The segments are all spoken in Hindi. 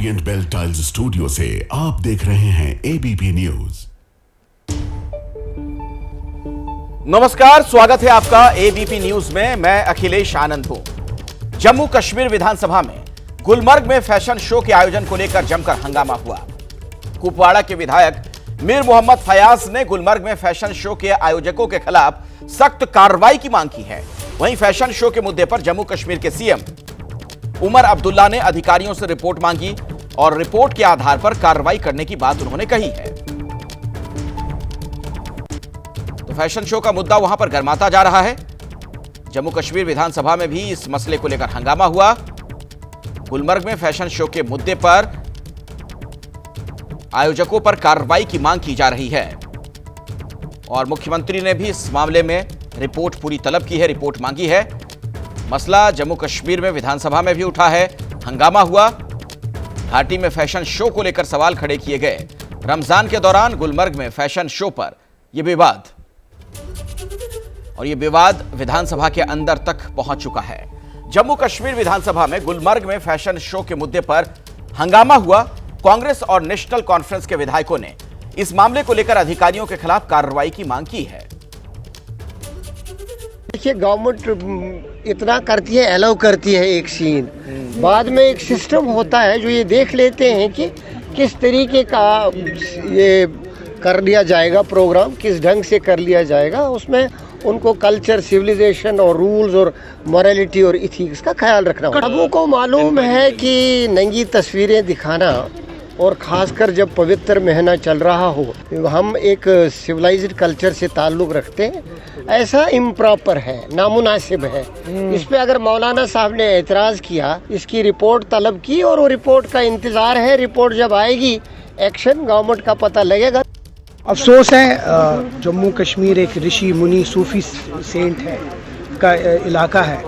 ओरिएंट बेल टाइल्स स्टूडियो से आप देख रहे हैं एबीपी न्यूज। नमस्कार, स्वागत है आपका एबीपी न्यूज में। मैं अखिलेश आनंद हूं। जम्मू कश्मीर विधानसभा में गुलमर्ग में फैशन शो के आयोजन को लेकर जमकर हंगामा हुआ। कुपवाड़ा के विधायक मीर मोहम्मद फयाज ने गुलमर्ग में फैशन शो के आयोजकों के खिलाफ सख्त कार्रवाई की मांग की है। वहीं फैशन शो के मुद्दे पर जम्मू कश्मीर के सीएम उमर अब्दुल्ला ने अधिकारियों से रिपोर्ट मांगी और रिपोर्ट के आधार पर कार्रवाई करने की बात उन्होंने कही है। तो फैशन शो का मुद्दा वहां पर गर्माता जा रहा है। जम्मू कश्मीर विधानसभा में भी इस मसले को लेकर हंगामा हुआ। गुलमर्ग में फैशन शो के मुद्दे पर आयोजकों पर कार्रवाई की मांग की जा रही है और मुख्यमंत्री ने भी इस मामले में रिपोर्ट पूरी तलब की है, रिपोर्ट मांगी है। मसला जम्मू कश्मीर में विधानसभा में भी उठा है, हंगामा हुआ। घाटी में फैशन शो को लेकर सवाल खड़े किए गए। रमजान के दौरान गुलमर्ग में फैशन शो पर यह विवाद और यह विवाद विधानसभा के अंदर तक पहुंच चुका है। जम्मू कश्मीर विधानसभा में गुलमर्ग में फैशन शो के मुद्दे पर हंगामा हुआ। कांग्रेस और नेशनल कॉन्फ्रेंस के विधायकों ने इस मामले को लेकर अधिकारियों के खिलाफ कार्रवाई की मांग की है। देखिए, गवर्नमेंट इतना करती है, अलाउ करती है एक सीन, बाद में एक सिस्टम होता है जो ये देख लेते हैं कि किस तरीके का ये कर लिया जाएगा, प्रोग्राम किस ढंग से कर लिया जाएगा। उसमें उनको कल्चर, सिविलाइजेशन और रूल्स और मॉरलिटी और इथिक्स का ख्याल रखना होगा। लोगों को मालूम है कि नंगी तस्वीरें दिखाना, और ख़ासकर जब पवित्र महीना चल रहा हो, हम एक सिविलाइज्ड कल्चर से ताल्लुक़ रखते हैं, ऐसा इम्प्रॉपर है, नामुनासिब है। इस पे अगर मौलाना साहब ने एतराज़ किया, इसकी रिपोर्ट तलब की और वो रिपोर्ट का इंतज़ार है। रिपोर्ट जब आएगी, एक्शन गवर्नमेंट का पता लगेगा। अफसोस है, जम्मू कश्मीर एक ऋषि मुनि सूफी सेंट है का इलाका है।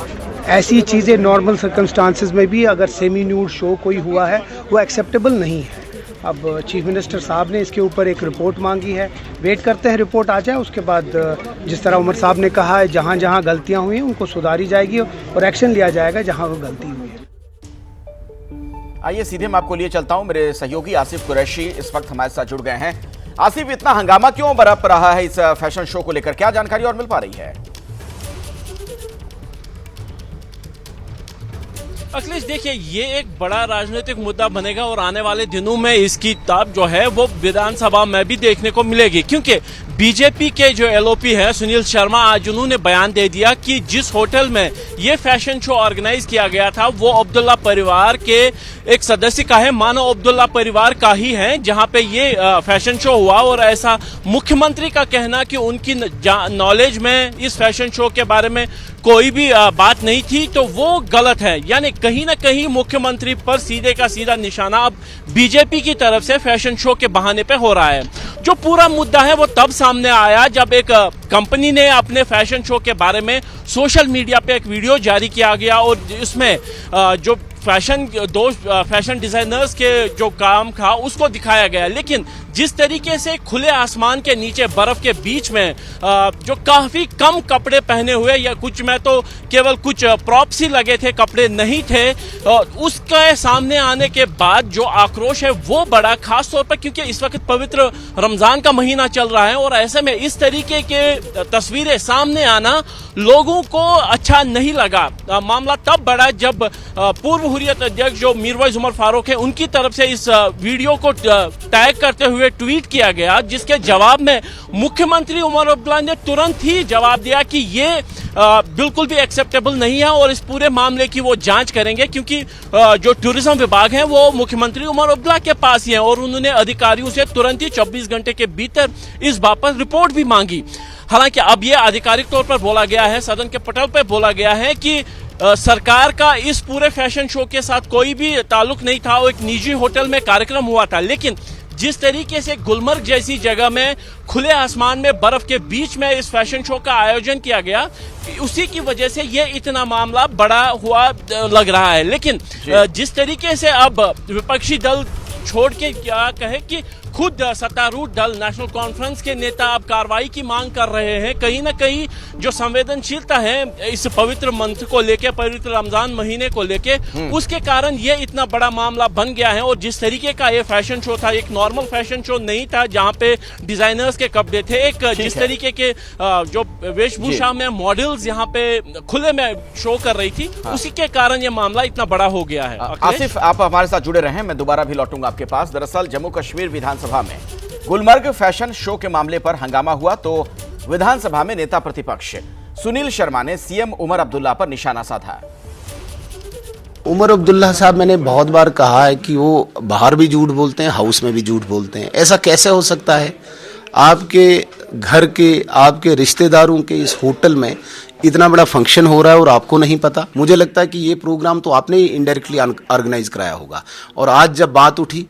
ऐसी चीज़ें नॉर्मल सर्कमस्टांसिस में भी अगर सेमी न्यूड शो कोई हुआ है वो एक्सेप्टेबल नहीं है। अब चीफ मिनिस्टर साहब ने इसके ऊपर एक रिपोर्ट मांगी है, वेट करते हैं रिपोर्ट आ जाए। उसके बाद जिस तरह उमर साहब ने कहा है, जहाँ जहाँ गलतियाँ हुई हैं उनको सुधारी जाएगी और एक्शन लिया जाएगा जहाँ वो गलती हुई है। आइए सीधे मैं आपको लिए चलता हूँ। मेरे सहयोगी आसिफ कुरैशी इस वक्त हमारे साथ जुड़ गए हैं। आसिफ, इतना हंगामा क्यों बरप रहा है इस फैशन शो को लेकर, क्या जानकारी और मिल पा रही है? अखिलेश, देखिए, ये एक बड़ा राजनीतिक मुद्दा बनेगा और आने वाले दिनों में इसकी ताप जो है वो विधानसभा में भी देखने को मिलेगी, क्योंकि बीजेपी के जो एलओपी हैं सुनील शर्मा, आज उन्होंने बयान दे दिया कि जिस होटल में ये फैशन शो ऑर्गेनाइज किया गया था वो अब्दुल्ला परिवार के एक सदस्य का है, मानो अब्दुल्ला परिवार का ही है, जहां पे ये फैशन शो हुआ। और ऐसा मुख्यमंत्री का कहना कि उनकी नॉलेज में इस फैशन शो के बारे में कोई भी बात नहीं थी, तो वो गलत है। यानी कहीं ना कहीं मुख्यमंत्री पर सीधे का सीधा निशाना अब बीजेपी की तरफ से फैशन शो के बहाने पे हो रहा है। जो पूरा मुद्दा है वो तब सामने आया जब एक कंपनी ने अपने फैशन शो के बारे में सोशल मीडिया पे एक वीडियो जारी किया गया और इसमें जो फैशन डिजाइनर्स के जो काम था उसको दिखाया गया। लेकिन जिस तरीके से खुले आसमान के नीचे बर्फ के बीच में जो काफी कम कपड़े पहने हुए, या कुछ में तो केवल कुछ प्रॉप्स ही लगे थे, कपड़े नहीं थे, उसके सामने आने के बाद जो आक्रोश है वो बड़ा, खास तौर पर क्योंकि इस वक्त पवित्र रमजान का महीना चल रहा है और ऐसे में इस तरीके के तस्वीरें सामने आना लोगों को अच्छा नहीं लगा। मामला तब बढ़ा जब पूर्व हुर्रियत अध्यक्ष जो मीरवाइज उमर फारूक है, उनकी तरफ से इस वीडियो को टैग करते हुए ट्वीट किया गया, जिसके जवाब में मुख्यमंत्री उमर अब्दुल्ला ने तुरंत ही जवाब दिया कि ये बिल्कुल भी एक्सेप्टेबल नहीं है और इस पूरे मामले की वो जांच करेंगे, क्योंकि जो टूरिज्म विभाग है वो मुख्यमंत्री उमर अब्दुल्ला के पास ही है। और उन्होंने अधिकारियों से तुरंत ही 24 घंटे के भीतर इस बात पर रिपोर्ट भी मांगी। हालांकि अब यह आधिकारिक तौर पर बोला गया है, सदन के पटल पर बोला गया है कि सरकार का इस पूरे फैशन शो के साथ कोई भी ताल्लुक नहीं था, वो एक निजी होटल में कार्यक्रम हुआ था। लेकिन जिस तरीके से गुलमर्ग जैसी जगह में खुले आसमान में बर्फ के बीच में इस फैशन शो का आयोजन किया गया, उसी की वजह से ये इतना मामला बड़ा हुआ लग रहा है। लेकिन जिस तरीके से अब विपक्षी दल छोड़ के क्या कहे कि खुद सत्तारूढ़ दल नेशनल कॉन्फ्रेंस के नेता अब कार्रवाई की मांग कर रहे हैं। कहीं ना कहीं जो संवेदनशीलता है इस पवित्र मंथ को लेके, पवित्र रमजान महीने को लेके, उसके कारण ये इतना बड़ा मामला बन गया है। और जिस तरीके का ये फैशन शो था, एक नॉर्मल फैशन शो नहीं था जहां पे डिजाइनर्स के कपड़े थे, एक जिस तरीके के जो वेशभूषा में मॉडल्स यहाँ पे खुले में शो कर रही थी, उसी के कारण ये मामला इतना बड़ा हो गया है। आसिफ, आप हमारे साथ जुड़े रहे, मैं दोबारा भी लौटूंगा आपके पास। दरअसल जम्मू कश्मीर विधानसभा में गुलमर्ग फैशन शो के मामले पर हंगामा हुआ तो विधानसभा में नेता प्रतिपक्ष सुनील शर्मा ने सीएम उमर अब्दुल्ला पर निशाना साधा। उमर अब्दुल्ला साहब, मैंने बहुत बार कहा है कि वो बाहर भी झूठ बोलते हैं, हाउस में भी झूठ बोलते हैं। ऐसा कैसे हो सकता है? आपके घर के, आपके रिश्तेदारों के इस होटल में इतना बड़ा फंक्शन हो रहा है और आपको नहीं पता। मुझे लगता है कि ये प्रोग्राम तो आपने ही इनडायरेक्टली ऑर्गेनाइज कराया होगा। और आज जब बात उठी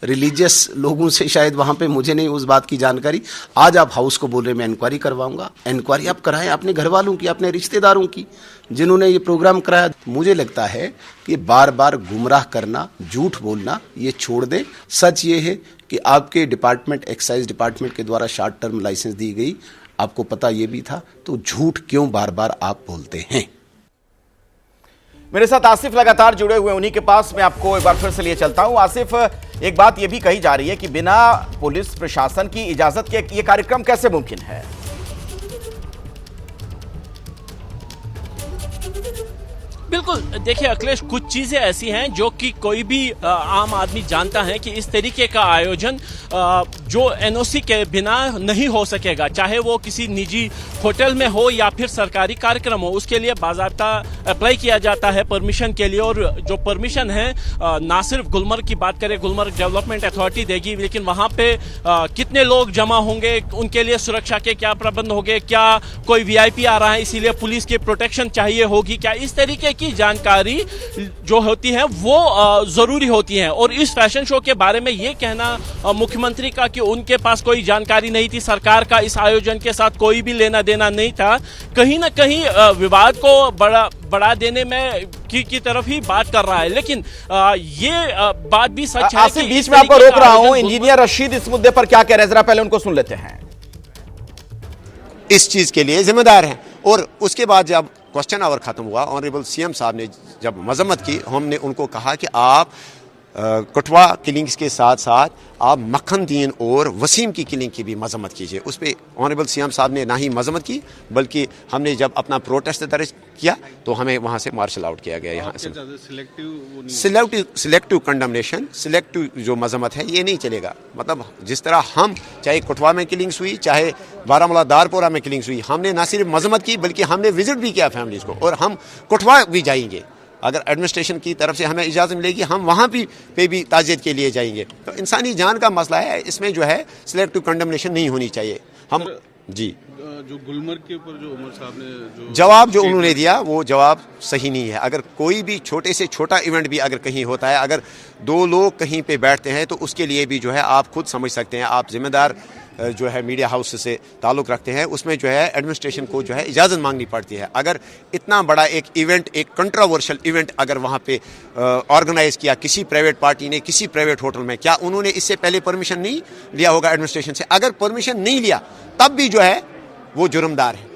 रिलीजियस लोगों से, शायद वहां पे, मुझे नहीं उस बात की जानकारी, आज आप हाउस को बोल रहे मैं इंक्वायरी करवाऊंगा। इंक्वायरी आप कराएं अपने घर वालों की, अपने रिश्तेदारों की, जिन्होंने ये प्रोग्राम कराया। मुझे लगता है कि बार बार गुमराह करना, झूठ बोलना ये छोड़ दें। सच ये है कि आपके डिपार्टमेंट, एक्साइज डिपार्टमेंट के द्वारा शॉर्ट टर्म लाइसेंस दी गई, आपको पता ये भी था, तो झूठ क्यों बार बार आप बोलते हैं? मेरे साथ आसिफ लगातार जुड़े हुए, उन्हीं के पास मैं आपको एक बार फिर से लिए चलता हूं। आसिफ, एक बात यह भी कही जा रही है कि बिना पुलिस प्रशासन की इजाजत के ये कार्यक्रम कैसे मुमकिन है? बिल्कुल, देखिए अखिलेश, कुछ चीजें ऐसी हैं जो कि कोई भी आम आदमी जानता है कि इस तरीके का आयोजन जो एनओसी के बिना नहीं हो सकेगा, चाहे वो किसी निजी होटल में हो या फिर सरकारी कार्यक्रम हो। उसके लिए बाकायदा अप्लाई किया जाता है परमिशन के लिए, और जो परमिशन है ना सिर्फ गुलमर्ग की बात करें, गुलमर्ग डेवलपमेंट अथॉरिटी देगी, लेकिन वहां पे कितने लोग जमा होंगे, उनके लिए सुरक्षा के क्या प्रबंध होंगे, क्या कोई वीआईपी आ रहा है इसीलिए पुलिस की प्रोटेक्शन चाहिए होगी क्या, इस तरीके की जानकारी जो होती है वो जरूरी होती है। और इस फैशन शो के बारे में ये कहना मुख्यमंत्री का कि उनके पास कोई जानकारी नहीं थी, सरकार का इस आयोजन के साथ कोई भी लेना देना नहीं था, कहीं ना कहीं विवाद को बढ़ा देने में की तरफ ही बात कर रहा है। लेकिन ये बात भी सच है कि बीच में आपको रोक रहा हूं, इंजीनियर रशीद इस मुद्दे पर क्या कह रहे हैं, जरा पहले उनको सुन लेते हैं। इस चीज के लिए जिम्मेदार हैं। और उसके बाद जब क्वेश्चन आवर खत्म हुआ, ऑनरेबल सीएम साहब ने जब मजम्मत की, हमने उनको कहा कि आप कठुआ किलिंग्स के साथ साथ आप मक्खन दीन और वसीम की किलिंग की भी मजम्मत कीजिए। उस पर ऑनरेबल सीएम साहब ने ना ही मजम्मत की, बल्कि हमने जब अपना प्रोटेस्ट दर्ज किया तो हमें वहाँ से मार्शल आउट किया गया। यहाँ से सिलेक्टिव कंडमनेशन, सिलेक्टिव जो मजम्मत है ये नहीं चलेगा। मतलब जिस तरह हम, चाहे कठुआ में किलिंग्स हुई, चाहे बारामूला दारपोरा में किलिंग्स हुई, हमने ना सिर्फ मजम्मत की बल्कि हमने विजिट भी किया फैमिलीज को, और हम कठुआ भी जाएंगे। अगर एडमिनिस्ट्रेशन की तरफ से हमें इजाज़त मिलेगी, हम वहाँ पे भी ताज़ियत के लिए जाएंगे। तो इंसानी जान का मसला है, इसमें जो है सिलेक्टिव कंडमनेशन नहीं होनी चाहिए। हम जी जो गुलमर्ग के ऊपर जो उमर साहब ने जो जवाब जो उन्होंने दिया वो जवाब सही नहीं है। अगर कोई भी छोटे से छोटा इवेंट भी अगर कहीं होता है, अगर दो लोग कहीं पे बैठते हैं, तो उसके लिए भी जो है आप खुद समझ सकते हैं, आप जिम्मेदार जो है मीडिया हाउस से ताल्लुक़ रखते हैं, उसमें जो है एडमिनिस्ट्रेशन को जो है इजाज़त मांगनी पड़ती है। अगर इतना बड़ा एक इवेंट, एक कंट्रोवर्शियल इवेंट अगर वहाँ पे ऑर्गेनाइज किया किसी प्राइवेट पार्टी ने, किसी प्राइवेट होटल में, क्या उन्होंने इससे पहले परमिशन नहीं लिया होगा एडमिनिस्ट्रेशन से? अगर परमिशन नहीं लिया तब भी जो है वो जुर्मदार है।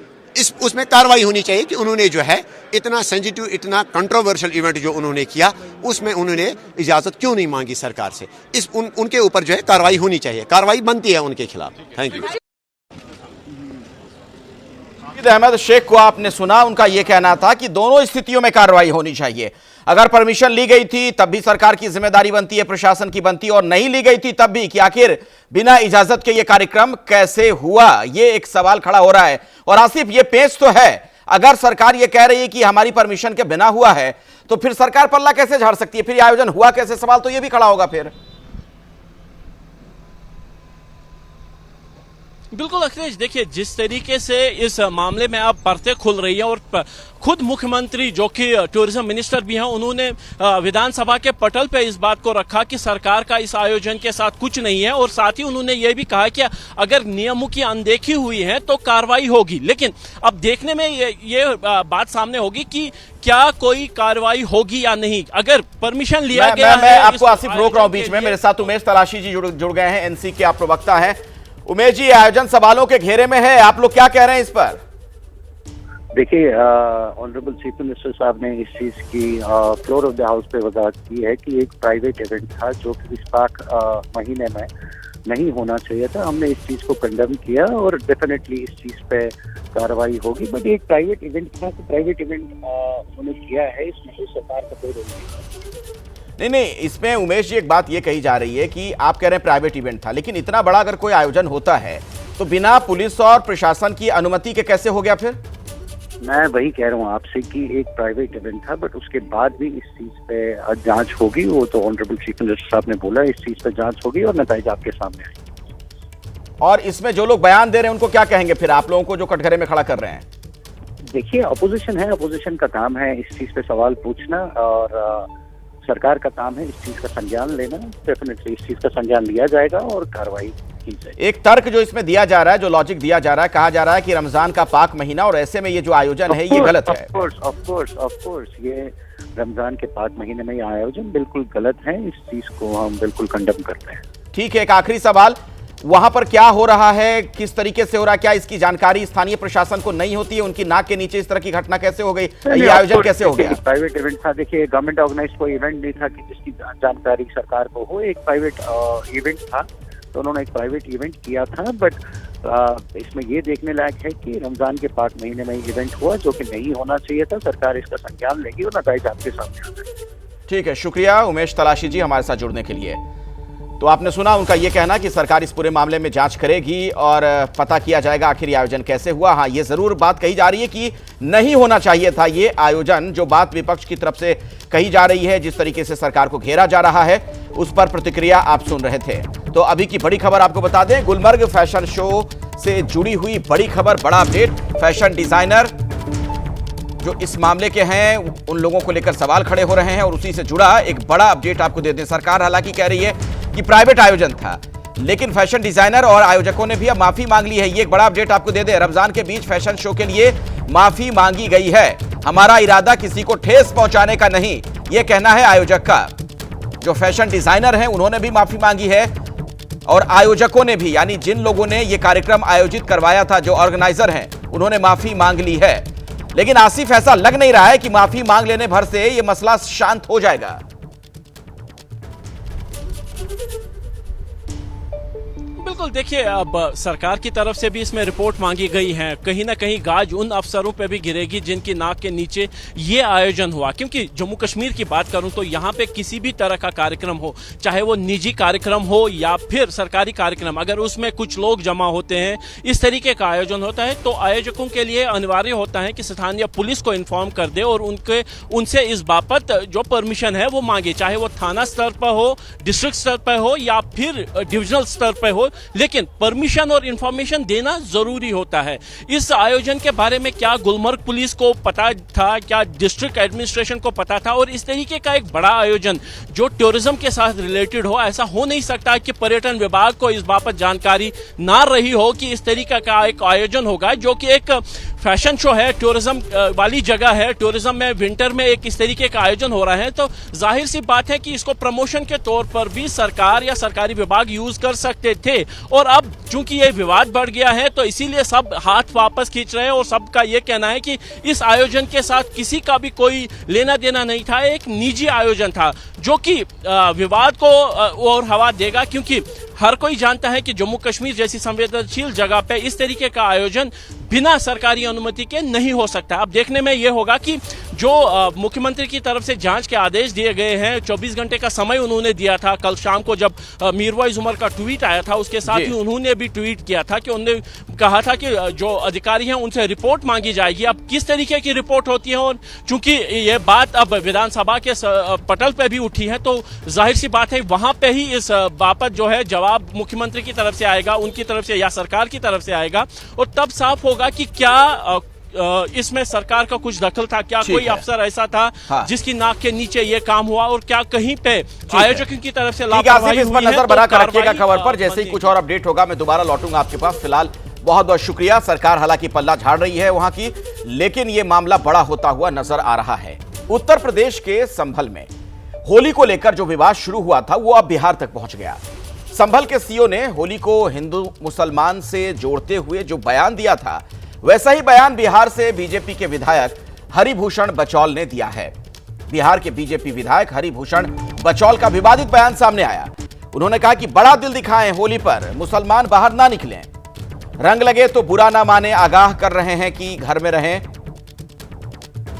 उसमें कार्रवाई होनी चाहिए कि उन्होंने जो है इतना सेंसिटिव, इतना कंट्रोवर्शियल इवेंट जो उन्होंने किया, उसमें उन्होंने इजाजत क्यों नहीं मांगी सरकार से? उनके ऊपर जो है कार्रवाई होनी चाहिए, कार्रवाई बनती है उनके खिलाफ। Thank you. अहमद शेख को आपने सुना, उनका यह कहना था कि दोनों स्थितियों में कार्रवाई होनी चाहिए। अगर परमिशन ली गई थी तब भी सरकार की जिम्मेदारी बनती है, प्रशासन की बनती है, और नहीं ली गई थी तब भी, कि आखिर बिना इजाजत के यह कार्यक्रम कैसे हुआ, यह एक सवाल खड़ा हो रहा है। और आसिफ, यह पेच तो है, अगर सरकार यह कह रही है कि हमारी परमिशन के बिना हुआ है, तो फिर सरकार पल्ला कैसे झाड़ सकती है? फिर यह आयोजन हुआ कैसे? सवाल तो यह भी खड़ा होगा फिर। बिल्कुल अखिलेश, देखिए जिस तरीके से इस मामले में अब परतें खुल रही है और खुद मुख्यमंत्री जो कि टूरिज्म मिनिस्टर भी हैं, उन्होंने विधानसभा के पटल पे इस बात को रखा कि सरकार का इस आयोजन के साथ कुछ नहीं है और साथ ही उन्होंने ये भी कहा कि अगर नियमों की अनदेखी हुई है तो कार्रवाई होगी। लेकिन अब देखने में ये बात सामने होगी कि क्या कोई कार्रवाई होगी या नहीं, अगर परमिशन लिया गया मैं है। आपको आसिफ रोक रहा हूं बीच में, मेरे साथ उमेश तलाशी जी जुड़ गए हैं, एनसी के आप प्रवक्ता हैं। उमेश जी, आयोजन सवालों के घेरे में है, आप लोग क्या कह रहे हैं इस पर? देखिए, ऑनरेबल चीफ मिनिस्टर साहब ने इस चीज की फ्लोर ऑफ द हाउस पे वजाहत की है कि एक प्राइवेट इवेंट था जो कि इस पाक महीने में नहीं होना चाहिए था। हमने इस चीज को कंडेम किया और डेफिनेटली इस चीज पे कार्रवाई होगी। बट एक प्राइवेट इवेंट था, तो प्राइवेट इवेंट उन्होंने किया है, इसमें कोई सरकार का कोई रोल नहीं, इसमें उमेश जी एक बात ये कही जा रही है कि आप कह रहे हैं प्राइवेट इवेंट था, लेकिन इतना बड़ा अगर कोई आयोजन होता है तो बिना पुलिस और प्रशासन की अनुमति के कैसे हो गया? फिर मैं वही कह रहा हूँ आपसे कि एक प्राइवेट इवेंट था, बट उसके बाद भी इस चीज पे जांच होगी। वो तो ऑनरेबल चीफ मिनिस्टर साहब ने बोला इस चीज पे जांच होगी और नतीजा आपके सामने आएंगे। और इसमें जो लोग बयान दे रहे हैं उनको क्या कहेंगे फिर, आप लोगों को जो कटघरे में खड़ा कर रहे हैं? देखिए, अपोजिशन है, अपोजिशन का काम है इस चीज पे सवाल पूछना और सरकार का काम है इस चीज का संज्ञान लेना। डेफिनेटली इस चीज का संज्ञान लिया जाएगा और कार्रवाई की जाएगी। एक तर्क जो इसमें दिया जा रहा है, जो लॉजिक दिया जा रहा है, कहा जा रहा है कि रमजान का पाक महीना और ऐसे में ये जो आयोजन है ये गलत है। ऑफ कोर्स ये रमजान के पाक महीने में ये आयोजन बिल्कुल गलत है। इस चीज को हम बिल्कुल कंडेम करते हैं। ठीक है, एक आखिरी सवाल, वहां पर क्या हो रहा है, किस तरीके से हो रहा है, क्या इसकी जानकारी स्थानीय प्रशासन को नहीं होती है? उनकी नाक के नीचे इस तरह की घटना कैसे हो गई? ये आयोजन कैसे हो गया? प्राइवेट इवेंट था। देखिए, गवर्नमेंट ऑर्गेनाइज कोई इवेंट नहीं था कि जिसकी जानकारी सरकार को हो। एक प्राइवेट इवेंट था, तो उन्होंने एक प्राइवेट इवेंट किया था। बट इसमें ये देखने लायक है कि रमजान के पाक महीने में इवेंट हुआ जो कि नहीं होना चाहिए था। सरकार इसका संज्ञान लेगी और नतीजा आपके सामने आ जाएगा। ठीक है, शुक्रिया उमेश तलाशी जी हमारे साथ जुड़ने के लिए। तो आपने सुना उनका यह कहना कि सरकार इस पूरे मामले में जांच करेगी और पता किया जाएगा आखिर ये आयोजन कैसे हुआ। हाँ, ये जरूर बात कही जा रही है कि नहीं होना चाहिए था ये आयोजन, जो बात विपक्ष की तरफ से कही जा रही है, जिस तरीके से सरकार को घेरा जा रहा है, उस पर प्रतिक्रिया आप सुन रहे थे। तो अभी की बड़ी खबर आपको बता दें, गुलमर्ग फैशन शो से जुड़ी हुई बड़ी खबर, बड़ा अपडेट। फैशन डिजाइनर जो इस मामले के हैं उन लोगों को लेकर सवाल खड़े हो रहे हैं और उसी से जुड़ा एक बड़ा अपडेट आपको दे दें। सरकार हालांकि कह रही है कि प्राइवेट आयोजन था, लेकिन फैशन डिजाइनर और आयोजकों ने भी अब माफी मांग ली है। ये एक बड़ा अपडेट आपको दे दें। रमजान के बीच फैशन शो के लिए माफी मांगी गई है। हमारा इरादा किसी को ठेस पहुंचाने का नहीं, यह कहना है आयोजक का। जो फैशन डिजाइनर हैं उन्होंने भी माफी मांगी है और आयोजकों ने भी, यानी जिन लोगों ने यह कार्यक्रम आयोजित करवाया था, जो ऑर्गेनाइजर हैं, उन्होंने माफी मांग ली है। लेकिन आसिफ, ऐसा लग नहीं रहा है कि माफी मांग लेने भर से यह मसला शांत हो जाएगा। बिल्कुल, देखिए अब सरकार की तरफ से भी इसमें रिपोर्ट मांगी गई है। कहीं ना कहीं गाज उन अफसरों पे भी गिरेगी जिनकी नाक के नीचे ये आयोजन हुआ। क्योंकि जम्मू कश्मीर की बात करूं तो यहाँ पे किसी भी तरह का कार्यक्रम हो, चाहे वो निजी कार्यक्रम हो या फिर सरकारी कार्यक्रम, अगर उसमें कुछ लोग जमा होते हैं, इस तरीके का आयोजन होता है, तो आयोजकों के लिए अनिवार्य होता है कि स्थानीय पुलिस को इन्फॉर्म कर दे और उनसे इस बाबत जो परमिशन है वो मांगे, चाहे वो थाना स्तर पर हो, डिस्ट्रिक्ट स्तर पर हो या फिर डिविजनल स्तर पर हो। लेकिन परमिशन और इंफॉर्मेशन देना जरूरी होता है। इस आयोजन के बारे में क्या गुलमर्ग पुलिस को पता था, क्या डिस्ट्रिक्ट एडमिनिस्ट्रेशन को पता था? और इस तरीके का एक बड़ा आयोजन जो टूरिज्म के साथ रिलेटेड हो, ऐसा हो नहीं सकता कि पर्यटन विभाग को इस बाबत जानकारी ना रही हो कि इस तरीके का एक आयोजन होगा, जो कि एक फैशन शो है, टूरिज्म वाली जगह है, टूरिज्म में विंटर में एक इस तरीके का आयोजन हो रहा है। तो जाहिर सी बात है कि इसको प्रमोशन के तौर पर भी सरकार या सरकारी विभाग यूज कर सकते थे। और अब चूंकि ये विवाद बढ़ गया है तो इसीलिए सब हाथ वापस खींच रहे हैं और सबका ये कहना है कि इस आयोजन के साथ किसी का भी कोई लेना देना नहीं था, एक निजी आयोजन था जो कि विवाद को और हवा देगा। क्योंकि हर कोई जानता है कि जम्मू कश्मीर जैसी संवेदनशील जगह पे इस तरीके का आयोजन बिना सरकारी अनुमति के नहीं हो सकता। अब देखने में यह होगा कि जो मुख्यमंत्री की तरफ से जांच के आदेश दिए गए हैं, 24 घंटे का समय उन्होंने दिया था। कल शाम को जब मीरवाइज उमर का ट्वीट आया था, उसके साथ ही उन्होंने भी ट्वीट किया था कि उन्होंने कहा था कि जो अधिकारी हैं उनसे रिपोर्ट मांगी जाएगी। अब किस तरीके की रिपोर्ट होती है, और चूंकि ये बात अब विधानसभा के पटल पे भी उठी है, तो जाहिर सी बात है वहां पे ही इस बाबत जो है जवाब मुख्यमंत्री की तरफ से आएगा, उनकी तरफ से या सरकार की तरफ से आएगा, और तब साफ होगा कि क्या इसमें सरकार का कुछ दखल था, क्या कोई अफसर ऐसा था जिसकी नाक के नीचे ये काम हुआ, और क्या कहीं पे आयोजकों की तरफ से लापरवाही हुई है। नजर बनाकर रखिएगा खबर पर, जैसे ही कुछ और अपडेट होगा मैं दोबारा लौटूंगा आपके पास। फिलहाल बहुत बहुत शुक्रिया। सरकार हालांकि पल्ला झाड़ रही है वहां की, लेकिन यह मामला बड़ा होता हुआ नजर आ रहा है। उत्तर प्रदेश के संभल में होली को लेकर जो विवाद शुरू हुआ था वो अब बिहार तक पहुंच गया। संभल के सीओ ने होली को हिंदू मुसलमान से जोड़ते हुए जो बयान दिया था, वैसा ही बयान बिहार से बीजेपी के विधायक हरिभूषण बचौल ने दिया है। बिहार के बीजेपी विधायक हरिभूषण बचौल का विवादित बयान सामने आया। उन्होंने कहा कि बड़ा दिल दिखाएं, होली पर मुसलमान बाहर ना निकलें, रंग लगे तो बुरा ना माने, आगाह कर रहे हैं कि घर में रहें।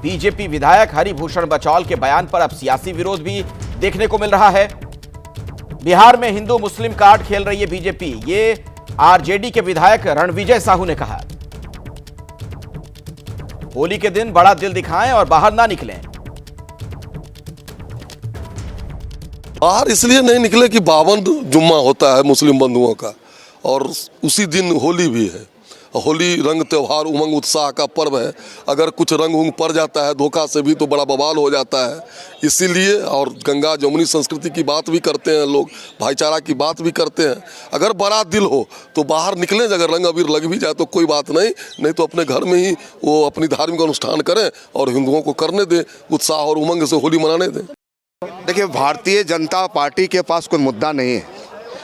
बीजेपी विधायक हरिभूषण बचौल के बयान पर अब सियासी विरोध भी देखने को मिल रहा है। बिहार में हिंदू मुस्लिम कार्ड खेल रही है बीजेपी, ये आरजेडी के विधायक रणविजय साहू ने कहा। होली के दिन बड़ा दिल दिखाएं और बाहर ना निकलें। बाहर इसलिए नहीं निकले कि 52 जुम्मा होता है मुस्लिम बंधुओं का, और उसी दिन होली भी है। होली रंग त्योहार उमंग उत्साह का पर्व है। अगर कुछ रंग उंग पड़ जाता है धोखा से भी तो बड़ा बवाल हो जाता है। इसीलिए, और गंगा जमुनी संस्कृति की बात भी करते हैं लोग, भाईचारा की बात भी करते हैं। अगर बड़ा दिल हो तो बाहर निकलें, अगर रंग अबीर लग भी जाए तो कोई बात नहीं तो अपने घर में ही वो अपनी धार्मिक अनुष्ठान करें और हिंदुओं को करने दें, उत्साह और उमंग से होली मनाने दें। देखिए, भारतीय जनता पार्टी के पास कोई मुद्दा नहीं है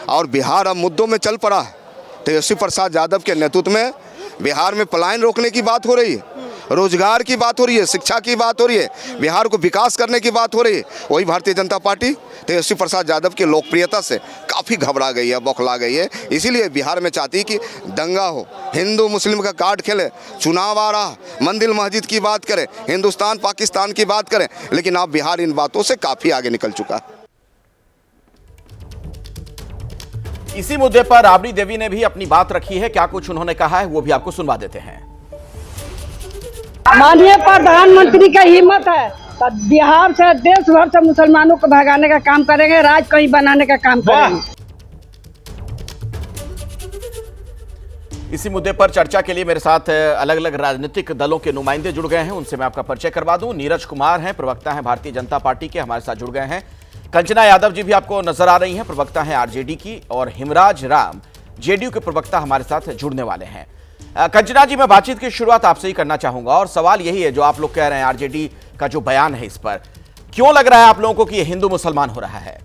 और बिहार अब मुद्दों में चल पड़ा है। तेजस्वी प्रसाद यादव के नेतृत्व में बिहार में पलायन रोकने की बात हो रही है, रोजगार की बात हो रही है, शिक्षा की बात हो रही है, बिहार को विकास करने की बात हो रही है। वही भारतीय जनता पार्टी तेजस्वी प्रसाद यादव की लोकप्रियता से काफ़ी घबरा गई है, बौखला गई है। इसीलिए बिहार में चाहती कि दंगा हो, हिंदू मुस्लिम का कार्ड खेले, चुनाव आ रहा, मंदिर मस्जिद की बात करें, हिंदुस्तान पाकिस्तान की बात करें, लेकिन अब बिहार इन बातों से काफ़ी आगे निकल चुका है। इसी मुद्दे पर राबड़ी देवी ने भी अपनी बात रखी है। क्या कुछ उन्होंने कहा है वो भी आपको सुनवा देते हैं। माननीय प्रधानमंत्री का हिम्मत है तो बिहार से देश भर से मुसलमानों को भगाने का काम करेंगे, राज कहीं बनाने का काम करेंगे। इसी मुद्दे पर चर्चा के लिए मेरे साथ अलग अलग राजनीतिक दलों के नुमाइंदे जुड़ गए हैं। उनसे मैं आपका परिचय करवा दूं। नीरज कुमार हैं, प्रवक्ता हैं भारतीय जनता पार्टी के, हमारे साथ जुड़ गए हैं। कंचना यादव जी भी आपको नजर आ रही हैं, प्रवक्ता हैं आरजेडी की, और हिमराज राम जेडीयू के प्रवक्ता हमारे साथ जुड़ने वाले हैं। कंचना जी, मैं बातचीत की शुरुआत आपसे ही करना चाहूंगा और सवाल यही है जो आप लोग कह रहे हैं, आरजेडी का जो बयान है इस पर क्यों लग रहा है आप लोगों को कि ये हिंदू मुसलमान हो रहा है?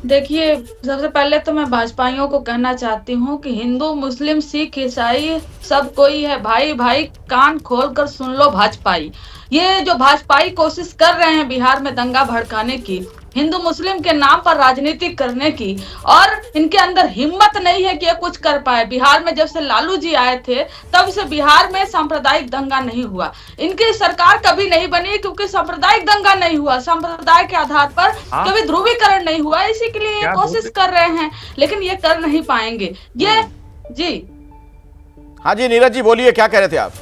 देखिए, सबसे पहले तो मैं भाजपाइयों को कहना चाहती हूँ कि हिंदू मुस्लिम सिख ईसाई सब कोई है, भाई भाई कान खोल कर सुन लो भाजपाई। ये जो भाजपाई कोशिश कर रहे हैं बिहार में दंगा भड़काने की, हिंदू मुस्लिम के नाम पर राजनीति करने की, और इनके अंदर हिम्मत नहीं है कि ये कुछ कर पाए। बिहार में जब से लालू जी आए थे तब से बिहार में सांप्रदायिक दंगा नहीं हुआ। इनकी सरकार कभी नहीं बनी क्योंकि सांप्रदायिक दंगा नहीं हुआ, संप्रदाय के आधार पर कभी ध्रुवीकरण नहीं हुआ। इसी के लिए ये कोशिश कर रहे हैं, लेकिन ये कर नहीं पाएंगे। ये जी हाँ जी, नीरज जी बोलिए, क्या कह रहे थे आप?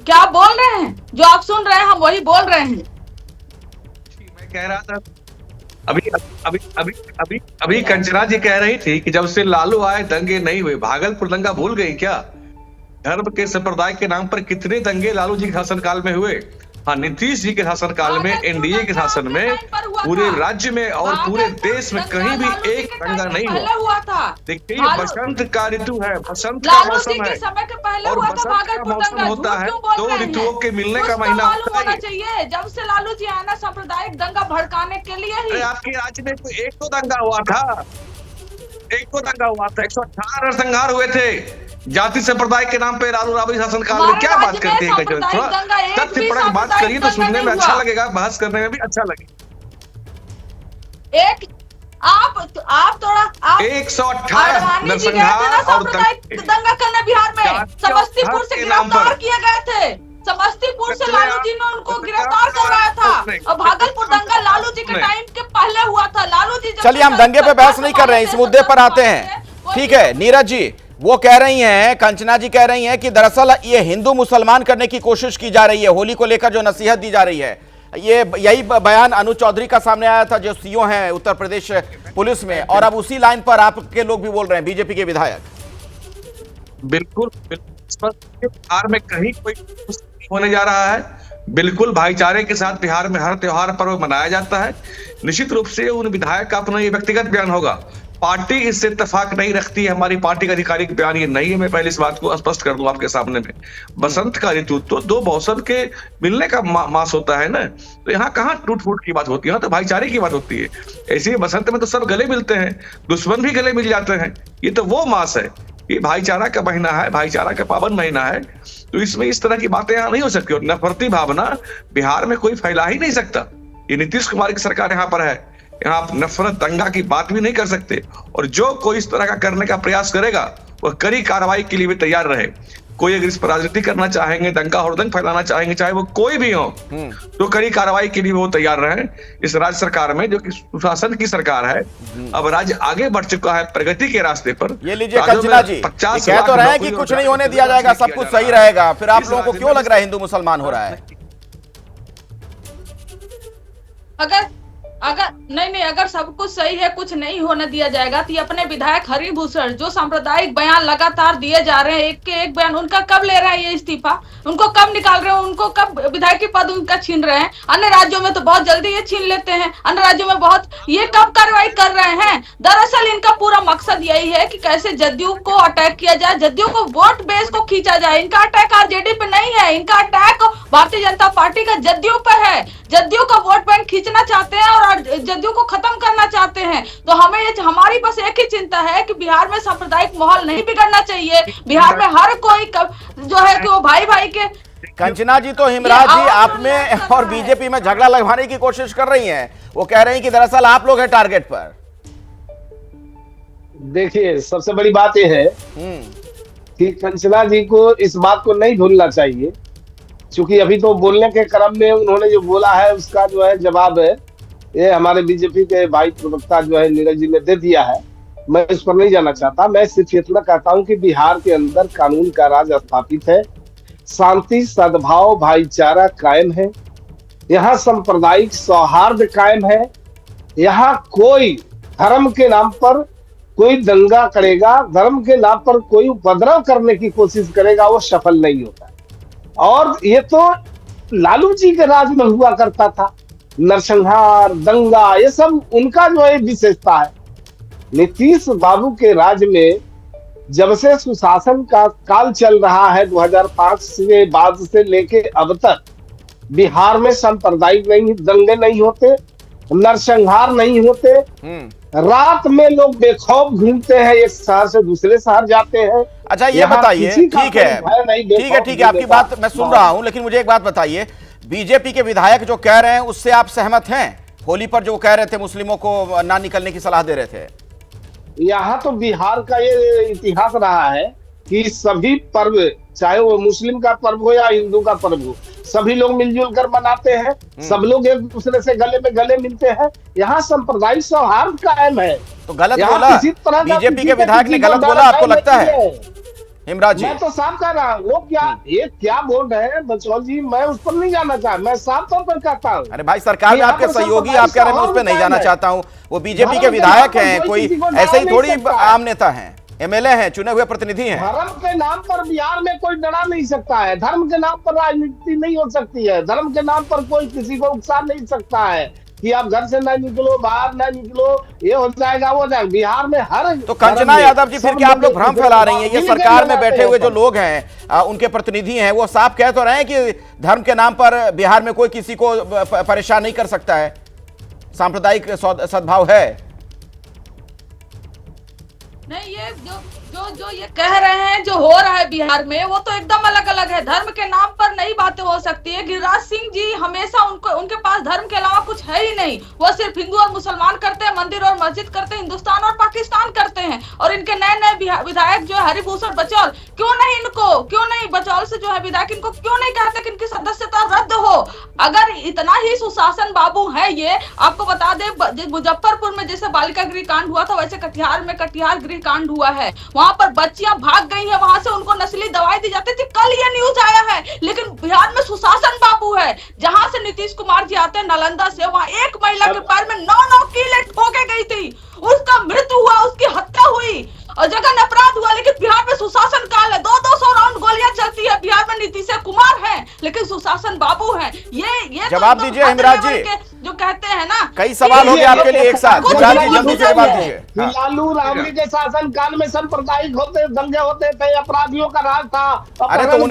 क्या बोल रहे हैं? जो आप सुन रहे हैं हम वही बोल रहे हैं। मैं कह रहा था अभी कंचना जी कह रही थी कि जब से लालू आए दंगे नहीं हुए। भागलपुर दंगा भूल गई क्या? धर्म के संप्रदाय के नाम पर कितने दंगे लालू जी के शासनकाल में हुए। हाँ, नीतीश जी के शासनकाल में, एनडीए के शासन में पूरे राज्य में और पूरे देश में कहीं भी एक दंगा नहीं हुआ था। देखिए, बसंत का ऋतु है, बसंत का मौसम है, और बसंत का मौसम होता है दो ऋतुओं के मिलने का महीना होता है। जब से लालू जी आए ना सांप्रदायिक दंगा भड़काने के लिए ही। आपके राज्य में तो एक तो दंगा हुआ था, 118 नरसंहार हुए थे जाति संप्रदाय के नाम पे लालू राबड़ी शासनकाल में। क्या बात करती है? थोड़ा तथ्यपरक बात करिए तो सुनने में अच्छा लगेगा, बहस करने में भी अच्छा लगेगा। आप थोड़ा 118 अडवाणी जी गए थे ना सांप्रदायिक दंगा करने बिहार में, समस्तीपुर से गिरफ्तार किए गए थे, समस्तीपुर से लालू जी ने उनको गिरफ्तार करवाया था, और भागलपुर दंगा लालू जी के टाइम के पहले हुआ था। लालू जी चलिए हम दंगे पे बहस नहीं कर रहे हैं, इस मुद्दे पर आते हैं। ठीक है नीरज जी, वो कह रही हैं, कंचना जी कह रही हैं कि दरअसल ये हिंदू मुसलमान करने की कोशिश की जा रही है, होली को लेकर जो नसीहत दी जा रही है। ये यही बयान अनुज चौधरी का सामने आया था जो सीओ हैं उत्तर प्रदेश पुलिस में, और अब उसी लाइन पर आपके लोग भी बोल रहे हैं, बीजेपी के विधायक। बिल्कुल बिहार में कहीं कोई होने जा रहा है, बिल्कुल भाईचारे के साथ बिहार में हर त्योहार पर्व मनाया जाता है। निश्चित रूप से उन विधायक का अपना ये व्यक्तिगत बयान होगा, पार्टी इससे इत्तेफाक नहीं रखती है, हमारी पार्टी का आधिकारिक बयान ये नहीं है। मैं पहले इस बात को स्पष्ट कर दूं आपके सामने में। बसंत का ऋतु तो दो मौसम के मिलने का मास होता है ना, तो यहाँ कहाँ टूट फूट की बात होती है, यहाँ तो भाईचारे की बात होती है। ऐसे ही बसंत में तो सब गले मिलते हैं, दुश्मन भी गले मिल जाते हैं, ये तो वो मास है, ये भाईचारा का महीना है, भाईचारा का पावन महीना है। तो इसमें इस तरह की बातें यहाँ नहीं हो सकती, और नफरती भावना बिहार में कोई फैला ही नहीं सकता। ये नीतीश कुमार की सरकार यहाँ पर है, यहाँ आप नफरत दंगा की बात भी नहीं कर सकते, और जो कोई इस तरह का करने का प्रयास करेगा वह कड़ी कार्रवाई के लिए भी तैयार रहे। कोई अगर इस पर राजनीति करना चाहेंगे, दंगा हुड़दंग फैलाना चाहेंगे, चाहे वो कोई भी हो, तो कड़ी कार्रवाई के लिए वो तैयार रहे। इस राज्य सरकार में जो कि सुशासन की सरकार है, अब राज्य आगे बढ़ चुका है प्रगति के रास्ते पर। ये लीजिए कंचना जी, कह तो रहे हैं कि कुछ नहीं होने दिया जाएगा, सब कुछ सही रहेगा, फिर आप लोगों को क्यों लग रहा है हिंदू मुसलमान हो रहा है? अगर सब कुछ सही है, कुछ नहीं होने दिया जाएगा, तो ये अपने विधायक हरिभूषण जो सांप्रदायिक बयान लगातार दिए जा रहे हैं, एक के एक बयान, उनका कब ले रहे हैं ये इस्तीफा, उनको कब निकाल रहे हैं, उनको कब विधायक के पद उनका छीन रहे हैं? अन्य राज्यों में तो बहुत जल्दी ये छीन लेते हैं, अन्य राज्यों में बहुत, ये कब कार्रवाई कर रहे हैं? दरअसल इनका पूरा मकसद यही है कि कैसे जदयू को अटैक किया जाए, जदयू को वोट बेस को खींचा जाए। इनका अटैक आरजेडी पे नहीं है, इनका अटैक भारतीय जनता पार्टी का जदयू पे है। जदयू का वोट बैंक खींचना चाहते हैं और जदयू को खत्म करना चाहते हैं। तो हमारी बस एक ही चिंता है कि बिहार में सांप्रदायिक माहौल नहीं बिगड़ना चाहिए। बिहार में हर कोई जो है कि वो भाई भाई के। कंचना जी, तो हिमराज जी आप में और बीजेपी में झगड़ा लगवाने की कोशिश कर रही हैं, वो कह रही हैं कि दरअसल आप लोग हैं टारगेट पर। देखिए सबसे बड़ी बात यह है कि कंचना जी को इस बात को नहीं भूलना चाहिए, क्योंकि अभी तो बोलने के क्रम में उन्होंने जो बोला है उसका जो है जवाब है ये हमारे बीजेपी के भाई प्रवक्ता जो है नीरज जी ने दे दिया है। मैं इस पर नहीं जाना चाहता, मैं सिर्फ इतना कहता हूं कि बिहार के अंदर कानून का राज स्थापित है, शांति सद्भाव भाईचारा कायम है, यहाँ सांप्रदायिक सौहार्द कायम है, यहाँ कोई धर्म के नाम पर कोई दंगा करेगा, धर्म के नाम पर कोई उपद्रव करने की कोशिश करेगा, वो सफल नहीं होता। और ये तो लालू जी के राज में हुआ करता था, नरसंहार दंगा ये सब उनका जो है विशेषता है। नीतीश बाबू के राज में जब से सुशासन का काल चल रहा है 2005 के बाद से लेके अब तक बिहार में सांप्रदायिक नहीं दंगे नहीं होते, नरसंहार नहीं होते, रात में लोग बेखौफ घूमते हैं, एक शहर से दूसरे शहर जाते हैं। अच्छा ये बताइए, ठीक है आपकी बात मैं सुन रहा हूं, लेकिन मुझे एक बात बताइए, बीजेपी के विधायक जो कह रहे हैं उससे आप सहमत हैं? होली पर जो कह रहे थे मुस्लिमों को ना निकलने की सलाह दे रहे थे। यहाँ तो बिहार का ये इतिहास रहा है कि सभी पर्व, चाहे वो मुस्लिम का पर्व हो या हिंदू का पर्व हो, सभी लोग मिलजुल कर मनाते हैं, सब लोग एक दूसरे से गले में गले मिलते हैं, यहाँ सांप्रदायिक सौहार्द कायम है। तो गलत बोला बीजेपी के विधायक ने, गलत बोला आपको लगता है हिमराज जी? मैं तो साफ कह रहा हूँ, वो क्या बोल रहे हैं बचौल जी, मैं उस पर नहीं जाना चाहता, मैं साफ तौर पर कहता हूँ। अरे भाई सरकार में आपके सहयोगी, आप कह रहे हैं मैं उस पर नहीं जाना चाहता हूँ, वो बीजेपी के विधायक हैं, कोई ऐसे ही थोड़ी आम नेता हैं, एमएलए हैं, चुने हुए प्रतिनिधि हैं। धर्म के नाम पर बिहार में कोई डरा नहीं सकता है, धर्म के नाम पर राजनीति नहीं हो सकती है, धर्म के नाम पर कोई किसी को उकसा नहीं सकता है कि आप घर से ना निकलो, बाहर ना निकलो, ये हो जाएगा वो जाएगा। बिहार में हर तो कंचना यादव जी फिर क्या आप लोग भ्रम फैला रही हैं? ये सरकार में बैठे हुए जो लोग हैं उनके प्रतिनिधि हैं, वो साफ कह तो रहे हैं कि धर्म के नाम पर बिहार में कोई किसी को परेशान नहीं कर सकता है, सांप्रदायिक सद्भाव है। नहीं, ये जो जो ये कह रहे हैं जो हो रहा है बिहार में, वो तो एकदम अलग अलग है। धर्म के नाम पर नई बातें हो सकती है। गिरिराज सिंह जी हमेशा उनके पास धर्म के अलावा कुछ है ही नहीं। वो सिर्फ हिंदू और मुसलमान करते हैं, मंदिर और मस्जिद करते हैं, हिंदुस्तान और पाकिस्तान करते हैं। और इनके नए नए विधायक जो है हरिभूषण बचौल, क्यों नहीं बचौल से जो है विधायक, इनको क्यों नहीं कहते कि इनकी सदस्यता रद्द हो? अगर इतना ही सुशासन बाबू है ये, आपको बता दे मुजफ्फरपुर में जैसे बालिका गृह कांड हुआ था, वैसे कटिहार में कटिहार गृह कांड हुआ है। वहां पर बच्चियां भाग गई हैं, वहां से उनको नस्ली दवाई दी जाती थी। कल ये न्यूज आया है। लेकिन बिहार में सुशासन बाबू है। जहां से नीतीश कुमार जी आते हैं नालंदा से, वहां एक महिला के पैर में 9 कीलें ठोके गई थी, उसका मृत्यु हुआ, उसकी हत्या हुई और जघन्य अपराध हुआ। लेकिन बिहार में सुशासन काल है। 200 राउंड गोलियां चलती है। बिहार में नीतीश कुमार है लेकिन सुशासन बाबू है। ये जवाब दीजिए हिमराज जी, जो कहते हैं ना। कई सवाल हो गए आपके लिए एक साथ। हिमराज जी जल्दी से जवाब दीजिए। लालू राबड़ी के शासन काल में सांप्रदायिक दंगे होते थे, अपराधियों का राज था। अरे तो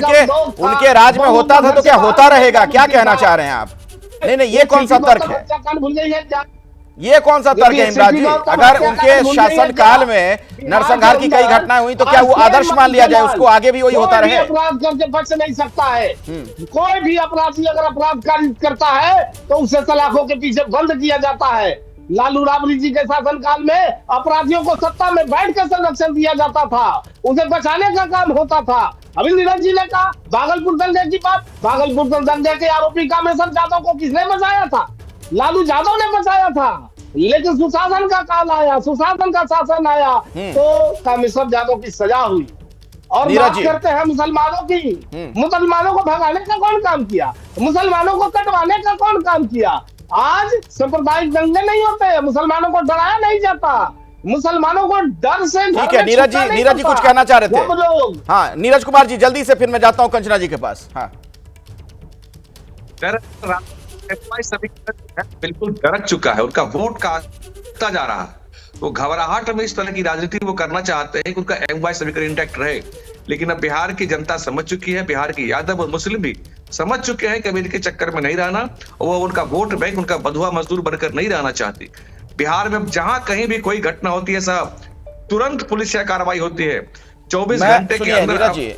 उनके राज में होता था तो क्या होता रहेगा? क्या कहना चाह रहे हैं आप? नहीं, ये कौन सा तर्क है? भूल गई है। ये कौन सा तर्क है हिमराज जी? अगर उनके शासन काल में नरसंहार की कई घटनाएं हुई तो क्या वो आदर्श मान लिया जाए, उसको आगे भी वही होता रहे? अपराध करके बच नहीं सकता है। कोई भी अपराधी अगर अपराध करता है तो उसे सलाखों के पीछे बंद किया जाता है। लालू राबड़ी जी के शासन काल में अपराधियों को सत्ता में बैठ कर संरक्षण दिया जाता था, उसे बचाने का काम होता था। अभी नीरज जी ने कहा भागलपुर दंगे की बात। भागलपुर दंगे के आरोपी कामेश्वर यादव को किसने बचाया था? लालू यादव ने बचाया था। लेकिन सुशासन का काल आया, सुशासन का शासन आया तो कामेश्वर यादव की सजा हुई। और बात करते हैं मुसलमानों की। मुसलमानों को भगाने का कौन काम किया? मुसलमानों को कटवाने का कौन काम किया? आज सांप्रदायिक दंगे नहीं होते, मुसलमानों को डराया नहीं जाता, मुसलमानों को डर से। ठीक है नीरज जी कुछ कहना चाह रहे थे। हाँ नीरज कुमार जी जल्दी से, फिर मैं जाता हूँ कंचना जी के पास। हाँ बिल्कुल डरक चुका है, उनका वोट काटता जा रहा है। वो घबराहट में इस तरह की राजनीति वो करना चाहते हैं कि उनका MY समीकरण इंटैक्ट रहे। लेकिन अब बिहार की जनता समझ चुकी है, बिहार की यादव और मुस्लिम भी समझ चुके हैं कि अब इनके चक्कर में नहीं रहना, और वो उनका वोट बैंक, उनका बंधुआ मजदूर बनकर नहीं रहना चाहती। बिहार में जहां कहीं भी कोई घटना होती है साहब, तुरंत पुलिस कार्रवाई होती है। 24 घंटे के अंदर।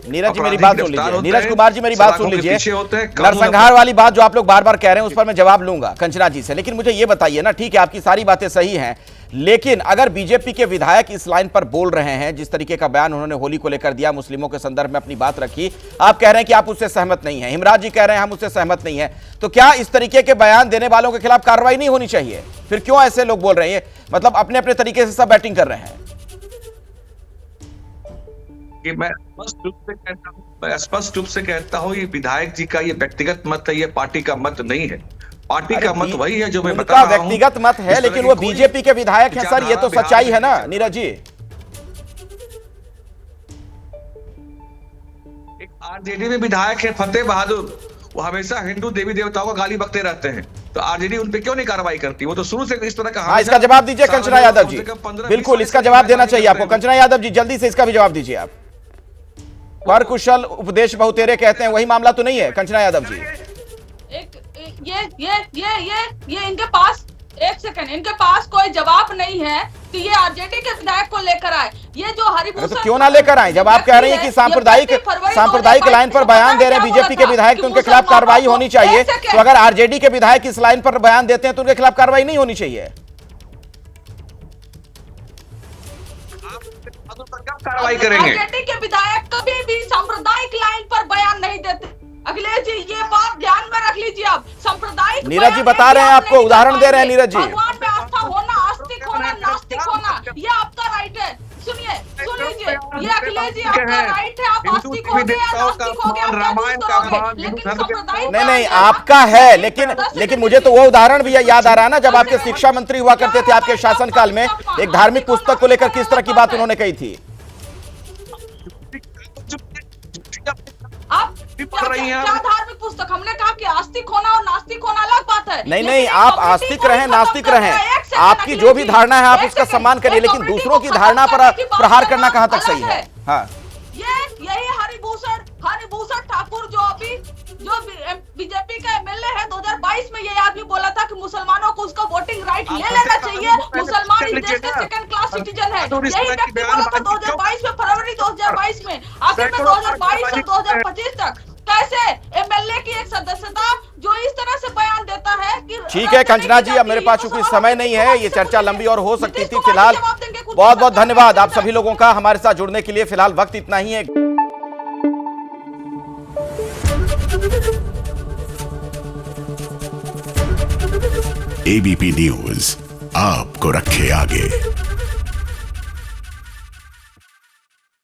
नीरज जी मेरी बात सुन लीजिए, नीरज कुमार जी मेरी बात सुन लीजिए। नरसंहार वाली बात जो आप लोग बार बार कह रहे हैं उस पर मैं जवाब लूंगा कंचना जी से, लेकिन मुझे ये बताइए ना, ठीक है आपकी सारी बातें सही हैं, लेकिन अगर बीजेपी के विधायक इस लाइन पर बोल रहे हैं, जिस तरीके का बयान उन्होंने होली को लेकर दिया, मुस्लिमों के संदर्भ में अपनी बात रखी, आप कह रहे हैं कि आप उससे सहमत नहीं है, हिमराज जी कह रहे हैं हम उससे सहमत नहीं है, तो क्या इस तरीके के बयान देने वालों के खिलाफ कार्रवाई नहीं होनी चाहिए? फिर क्यों ऐसे लोग बोल रहे हैं? मतलब अपने अपने तरीके से सब बैटिंग कर रहे हैं। कि मैं स्पष्ट रूप से कहता हूं, ये विधायक जी का ये व्यक्तिगत मत है, ये पार्टी का मत नहीं है। पार्टी का मत वही है जो मैं बता रहा हूं। व्यक्तिगत मत है लेकिन वो बीजेपी के विधायक हैं सर, ये तो सच्चाई है ना नीरज जी। एक आरजेडी में विधायक है फतेह बहादुर, वो हमेशा हिंदू देवी देवताओं को गाली बकते रहते हैं, तो आरजेडी उन पे क्यों नहीं कार्रवाई करती? वो तो शुरू से इस तरह का। हाँ इसका जवाब दीजिए कंचना यादव जी, बिल्कुल इसका जवाब देना चाहिए आपको। कंचना यादव जी जल्दी से इसका भी जवाब दीजिए आप। पर कुशल उपदेश बहुतेरे कहते हैं, वही मामला तो नहीं है कंचना यादव जी? ये इनके पास, एक सेकंड, इनके पास कोई जवाब नहीं है कि ये आरजेडी के विधायक को लेकर आए। ये जो हरिभूषण तो क्यों ना लेकर आए? जब आप कह रहे हैं कि सांप्रदायिक लाइन पर बयान दे रहे हैं बीजेपी के विधायक तो उनके खिलाफ कार्रवाई होनी चाहिए, तो अगर आरजेडी के विधायक इस लाइन पर बयान देते हैं तो उनके खिलाफ कार्रवाई नहीं होनी चाहिए? कार्रवाई करेंगे। आरजेडी के विधायक कभी भी सांप्रदायिक लाइन पर बयान नहीं देते। अखिलेश जी ये बात ध्यान में रख लीजिए। आप सांप्रदायिक, नीरज जी बता रहे हैं, आपको उदाहरण दे रहे हैं नीरज जी। भगवान पे आस्था होना, आस्तिक होना, नास्तिक होना, ये आपका राइट है। सुनिए, सुन लीजिए, ये अखिलेश जी आपका राइट है। आप आस्तिक हो गए, नास्तिक हो गए, रामायण का, लेकिन नहीं आपका है, लेकिन मुझे तो वो उदाहरण भी याद आ रहा है ना, जब आपके शिक्षा मंत्री हुआ करते थे आपके शासनकाल में, एक धार्मिक पुस्तक को लेकर किस तरह की बात उन्होंने कही थी। आप क्या धार्मिक पुस्तक? हमने कहा कि आस्तिक होना और नास्तिक होना अलग बात है। नहीं आप आस्तिक रहें, नास्तिक रहें, आपकी जो भी धारणा है आप उसका सम्मान करिए, लेकिन दूसरों की धारणा पर प्रहार करना कहां तक सही है? हाँ यही हरिभूषण ठाकुर जो बीजेपी का MLA है, 2022 में ये आदमी बोला था कि मुसलमानों को उसका वोटिंग राइट ले लेना चाहिए, मुसलमान इस देश के सेकंड क्लास सिटीजन है। यही व्यक्ति बोला था 2022 में फरवरी 2022 में, आखिर में 2022 से 2025 तक कैसे एमएलए की एक सदस्यता जो इस तरह से बयान देता है कि ठीक है कंचना जी, अब मेरे पास चूंकि समय नहीं है, ये चर्चा लंबी और हो सकती थी। फिलहाल बहुत बहुत धन्यवाद आप सभी लोगों का हमारे साथ जुड़ने के लिए। फिलहाल वक्त इतना ही है। एबीपी न्यूज आपको रखे आगे।